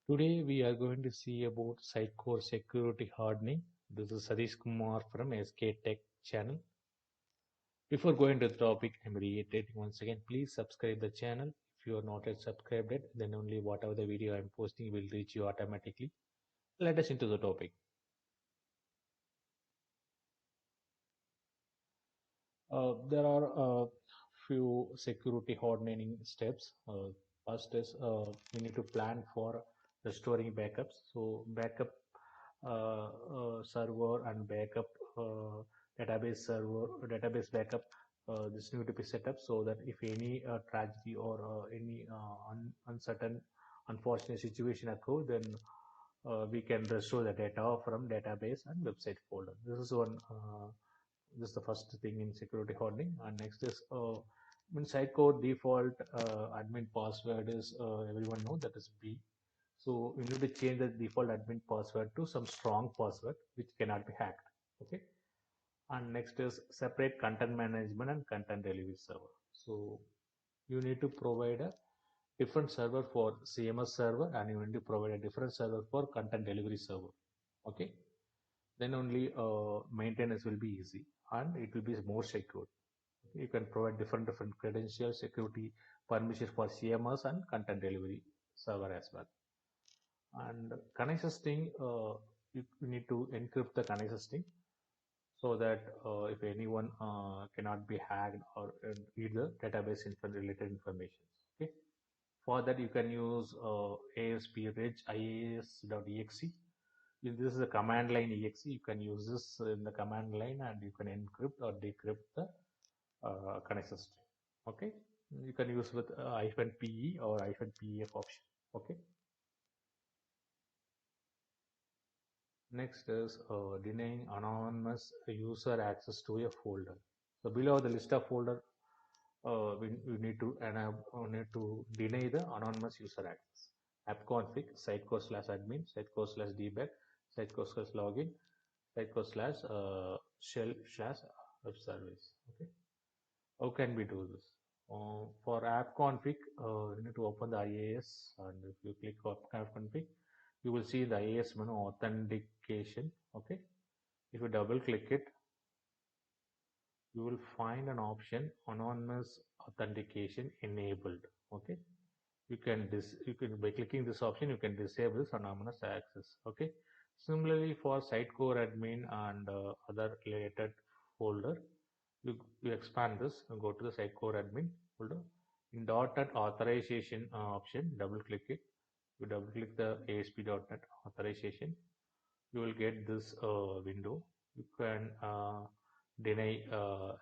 Today we are going to see about Sitecore security hardening. This is Satish Kumar from SK Tech channel. Before going to the topic, I'm reiterating once again, please subscribe the channel. If you are not yet subscribed it, then only whatever the video I'm posting will reach you automatically. Let us into the topic. There are a few security hardening steps. First is we need to plan for restoring backups. So backup server and backup database backup. This need to be set up so that if any tragedy or any uncertain, unfortunate situation occur, then we can restore the data from database and website folder. This is one. This is the first thing in security hardening. And next is in Sitecore default admin password is everyone know that is B. So we need to change the default admin password to some strong password which cannot be hacked. Okay. And next is separate content management and content delivery server. So you need to provide a different server for CMS server, and you need to provide a different server for content delivery server. Okay. Then only maintenance will be easy and it will be more secure. You can provide different credentials, security permissions for CMS and content delivery server as well. And connect string, you need to encrypt the connect string so that if anyone cannot be hacked or read the database related information. Okay. For that, you can use ASP-rich IAS.exe. This is a command line exe. You can use this in the command line and you can encrypt or decrypt the connection string. Okay. You can use with -PE or -PEF option. Okay. Next is denying anonymous user access to a folder. So below the list of folder, we need to deny the anonymous user access. App config, sitecore/admin, sitecore/debug, sitecore/login, sitecore/shell/web service. Okay. How can we do this? For app config, you need to open the IAS, and if you click on app config, you will see the IAS menu authentication. Okay. If you double click it, you will find an option anonymous authentication enabled. Okay. You can by clicking this option you can disable this anonymous access. Okay. Similarly for Sitecore admin and other related folder, you expand this and go to the Sitecore admin folder. In .NET authorization option, double click it. You double click the ASP.NET authorization. You will get this window. You can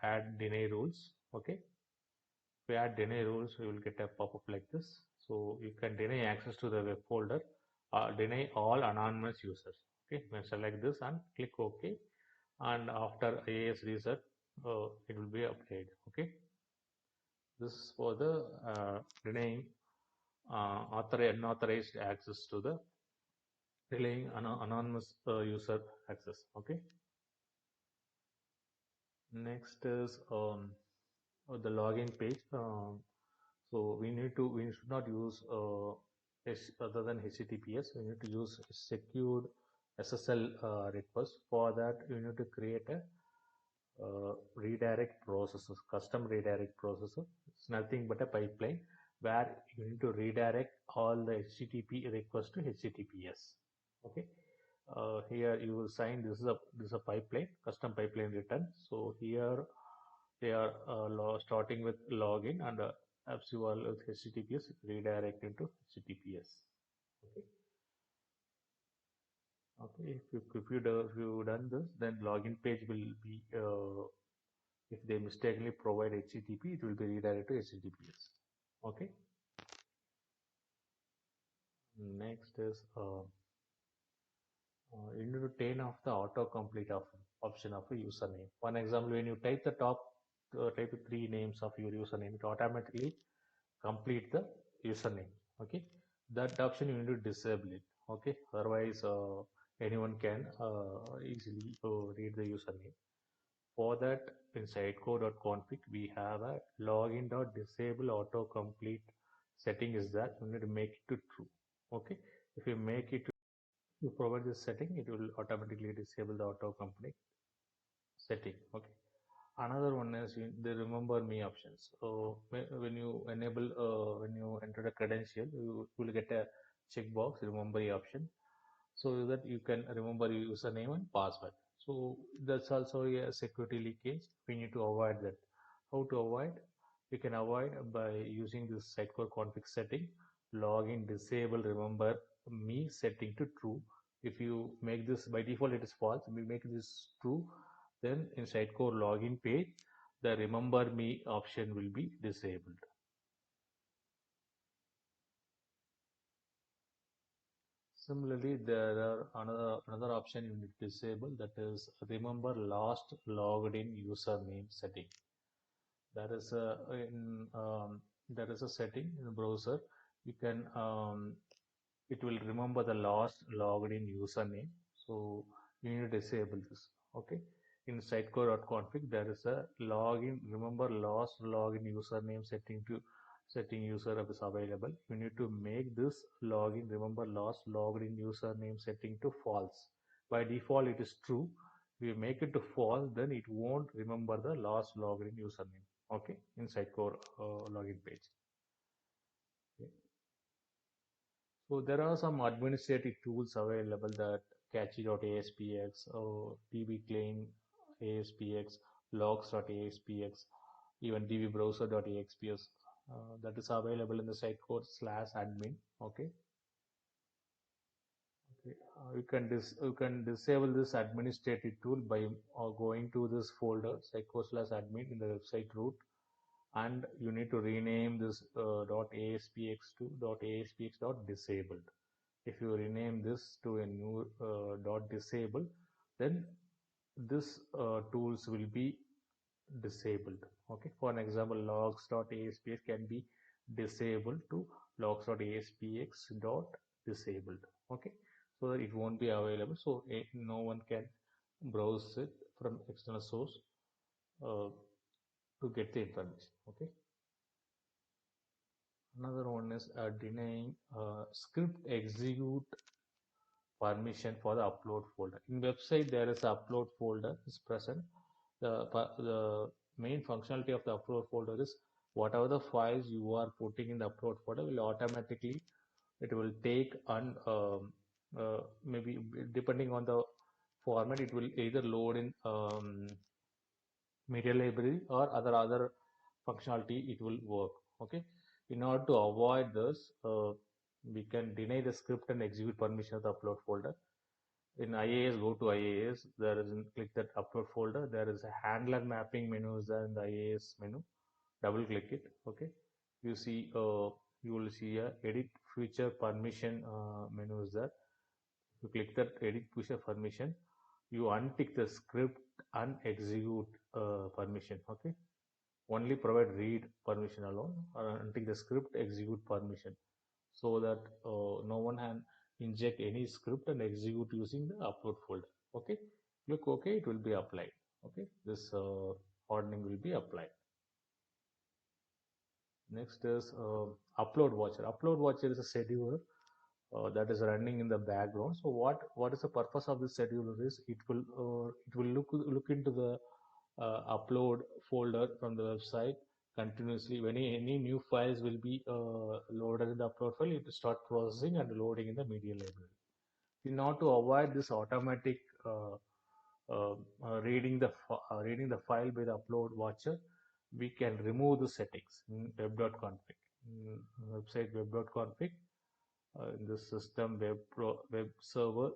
add deny rules. Okay. If you add deny rules, you will get a pop-up like this. So you can deny access to the web folder, deny all anonymous users. Okay. You can select this and click OK. And after AS reset, it will be applied. Okay. This is for the denying unauthorized access to the denying anonymous user access. Okay. Next is the login page. So we should not use other than HTTPS. We need to use secured SSL request. For that, you need to create a redirect processor, custom redirect processor. It's nothing but a pipeline where you need to redirect all the HTTP requests to HTTPS. Okay. Here you will sign this is a pipeline, custom pipeline written. So here they are starting with login and apps URL with HTTPS redirect into HTTPS. Okay. Okay. If you done this, then login page will be if they mistakenly provide HTTP, it will be redirected to HTTPS. Okay. Next is you need to turn off the autocomplete option of a username. For example, when you type the type the 3 names of your username, it automatically complete the username. Okay. That option you need to disable it. Okay. Otherwise, anyone can easily read the username. For that, in sitecore.config, we have a login.disable autocomplete setting is that you need to make it to true. Okay. If you make it, you provide this setting, it will automatically disable the auto complete setting. Okay. Another one is the remember me options. So when you enable, when you enter the credential, you will get a checkbox remember me option, so that you can remember your username and password. So that's also a security leakage. We need to avoid that. How to avoid? We can avoid by using this Sitecore config setting, login disable remember me setting to true. If you make this by default, it is false. We make this true, then in Sitecore login page, the remember me option will be disabled. Similarly, there are another option you need to disable, that is remember last logged in username setting. There is a there is a setting in the browser. You can it will remember the last logged in username. So you need to disable this. Okay. In sitecore.config, there is a login remember last login username setting user is available. You need to make this login remember last logged in username setting to false. By default, it is true. If you make it to false, then it won't remember the last logged in username. Okay, in Sitecore login page. Okay. So there are some administrative tools available, that catchy.aspx or dbclean aspx, logs.aspx, even dbbrowser.aspx, that is available in the sitecore/admin. Okay. Okay. You can disable this administrative tool by going to this folder sitecore/admin in the website root, and you need to rename this .aspx to .aspx.disabled. If you rename this to a new .disabled, then this tools will be disabled. Okay, for an example, logs.aspx can be disabled to logs.aspx.disabled. Okay, so that it won't be available, so no one can browse it from external source uh, to get the information. Okay. Another one is denying script execute permission for the upload folder. In website, there is a upload folder is present. The main functionality of the upload folder is whatever the files you are putting in the upload folder will automatically, it will take, and maybe depending on the format, it will either load in media library or other functionality it will work. Okay. In order to avoid this, we can deny the script and execute permission of the upload folder. In IAS, go to IAS, there is click that upload folder, there is a handler mapping menu is there in the IAS menu. Double click it. Okay. You see you will see a edit feature permission menu is there. You click that edit feature permission, you untick the script and execute permission. Okay. Only provide read permission alone, or untick the script execute permission, so that no one can inject any script and execute using the upload folder. Okay. Click OK, it will be applied. Okay. This hardening will be applied. Next is upload watcher. Upload watcher is a scheduler that is running in the background. So what is the purpose of this scheduler is, it will look into the upload folder from the website continuously. When any new files will be loaded in the upload file, it will start processing and loading in the media library. In order to avoid this automatic reading the file by the upload watcher, we can remove the settings in web.config. In website web.config, in the system web server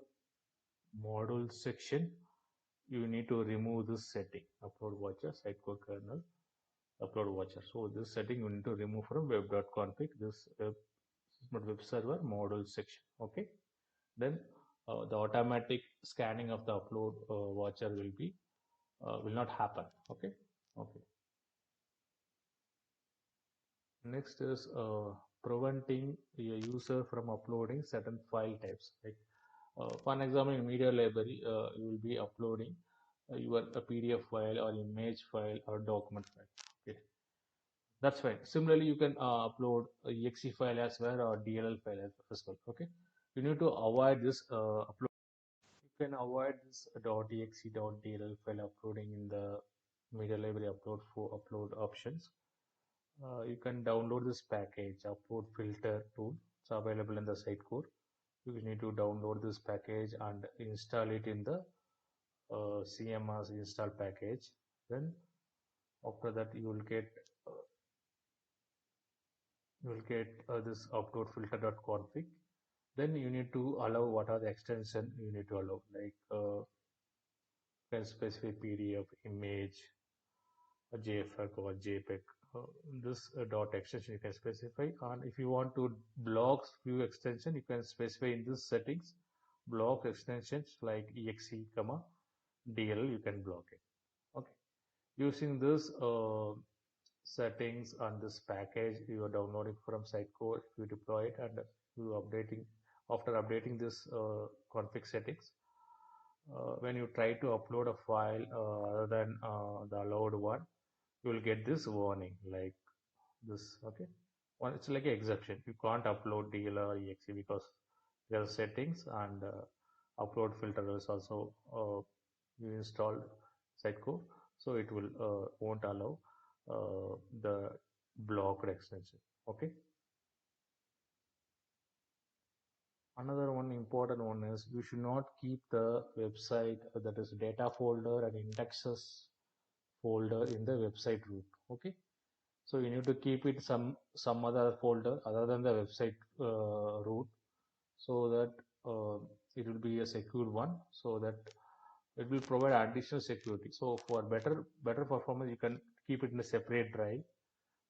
module section, you need to remove this setting, upload watcher sitecore kernel upload watcher. So this setting you need to remove from web.config, this web server module section. Okay. Then the automatic scanning of the upload watcher will not happen. Okay. Okay. Next is preventing a user from uploading certain file types. Like for an example, in media library, you will be uploading your a PDF file or image file or document file. Okay, that's fine. Similarly, you can upload a exe file as well or DLL file as well. Okay, You need to avoid this upload. You can avoid this .exe .dll file uploading in the media library upload for upload options. You can download this package upload filter tool. It's available in the site core. You need to download this package and install it in the CMS install package. Then after that you will get this upload filter.config. Then you need to allow what are the extension you need to allow, like can specify PDF, image, a JFX or JPEG. This dot extension you can specify, and if you want to block few extension, you can specify in this settings block extensions like exe comma dll. You can block it. Okay, using this settings and this package you are downloading from Sitecore, if you deploy it and you updating after updating this config settings, when you try to upload a file other than the allowed one, you will get this warning like this. Okay, one, it's like an exception. You can't upload DLL or exe because there are settings, and upload filter is also you installed Sitecore, so it will won't allow the blocked extension. Okay, another one important one is you should not keep the website that is data folder and indexes folder in the website root. Okay, so you need to keep it some other folder other than the website root, so that it will be a secure one, so that it will provide additional security. So for better performance, you can keep it in a separate drive,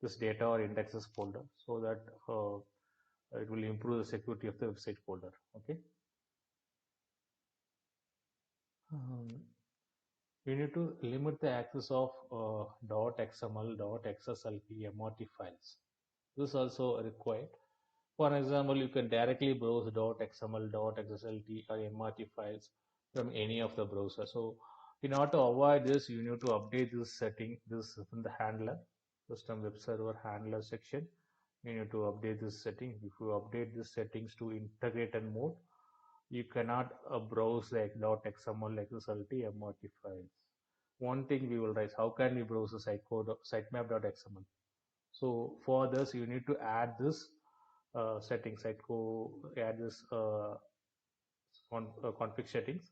this data or indexes folder, so that it will improve the security of the website folder. Okay, um, you need to limit the access of .xml, .xslp, MRT files. This is also required. For example, you can directly browse .xml, .xslt or MRT files from any of the browsers. So in order to avoid this, you need to update this setting, this from the handler, system web server handler section. You need to update this setting. If you update these settings to integrated mode, you cannot browse like .xml, XSLT, MRT files. One thing we will raise, how can we browse the sitemap.xml? So for this, you need to add this settings. Go add this config settings,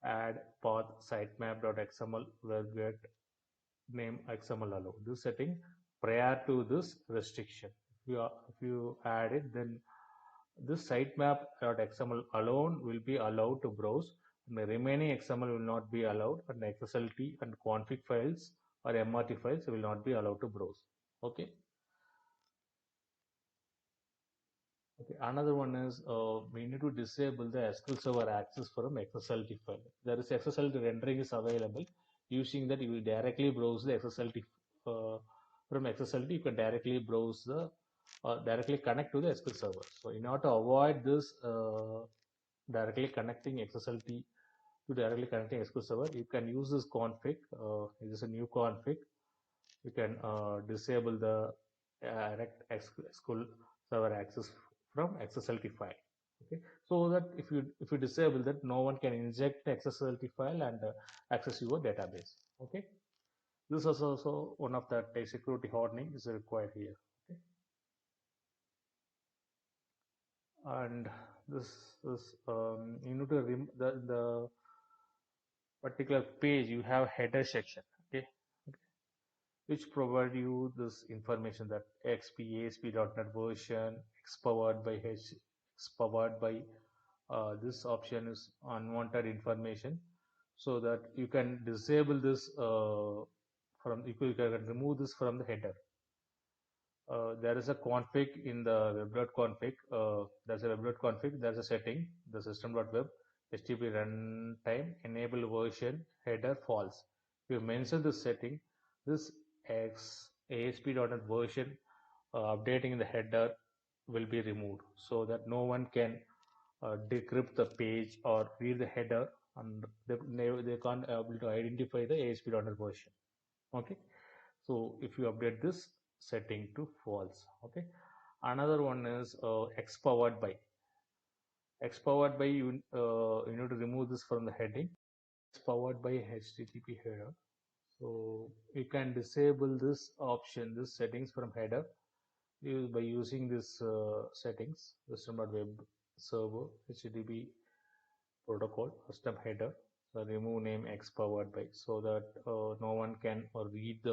add path sitemap.xml where get name xml allow. This setting prior to this restriction. If you add it, then this sitemap.xml alone will be allowed to browse, and the remaining XML will not be allowed, and XSLT and config files or MRT files will not be allowed to browse. Okay. Okay. Another one is we need to disable the SQL Server access from XSLT file. There is XSLT rendering is available. Using that, you will directly browse the XSLT from XSLT. You can directly browse the directly connect to the SQL Server. So in order to avoid this directly connecting XSLT to directly connecting SQL Server, you can use this config. It is a new config. You can disable the direct SQL Server access from XSLT file. Okay, so that if you disable that, no one can inject the XSLT file and access your database. Okay, this is also one of the security hardening is required here. Okay, and this is you need to the particular page you have header section. Okay, which provide you this information that XP, ASP.NET version, X powered by H, X powered by this option is unwanted information, so that you can disable this you can remove this from the header. There is a config in the web.config. There's a web.config. There's a setting, the system.web HTTP runtime enable version header false. If you mention this setting, this X ASP.NET version updating in the header will be removed, so that no one can decrypt the page or read the header, and they can't able to identify the ASP.NET version. Okay, so if you update this setting to false. Okay, another one is X powered by. X powered by you need to remove this from the heading. It's powered by HTTP header. So you can disable this option, this settings from header by using this settings, system.web server HTTP protocol custom header. So remove name X powered by, so that no one can read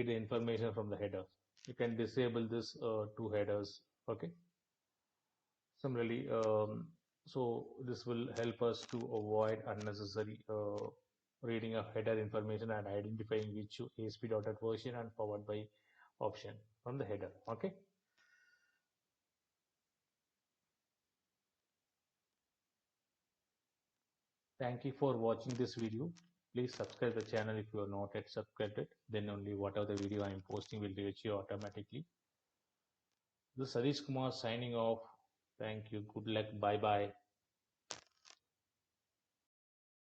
the information from the header. You can disable this two headers. Okay. Similarly, so this will help us to avoid unnecessary reading of header information and identifying which ASP.NET version and powered by option from the header. Okay. Thank you for watching this video. Please subscribe the channel if you are not yet subscribed it. Then only whatever the video I am posting will reach you automatically. This is Harish Kumar signing off. Thank you. Good luck. Bye bye.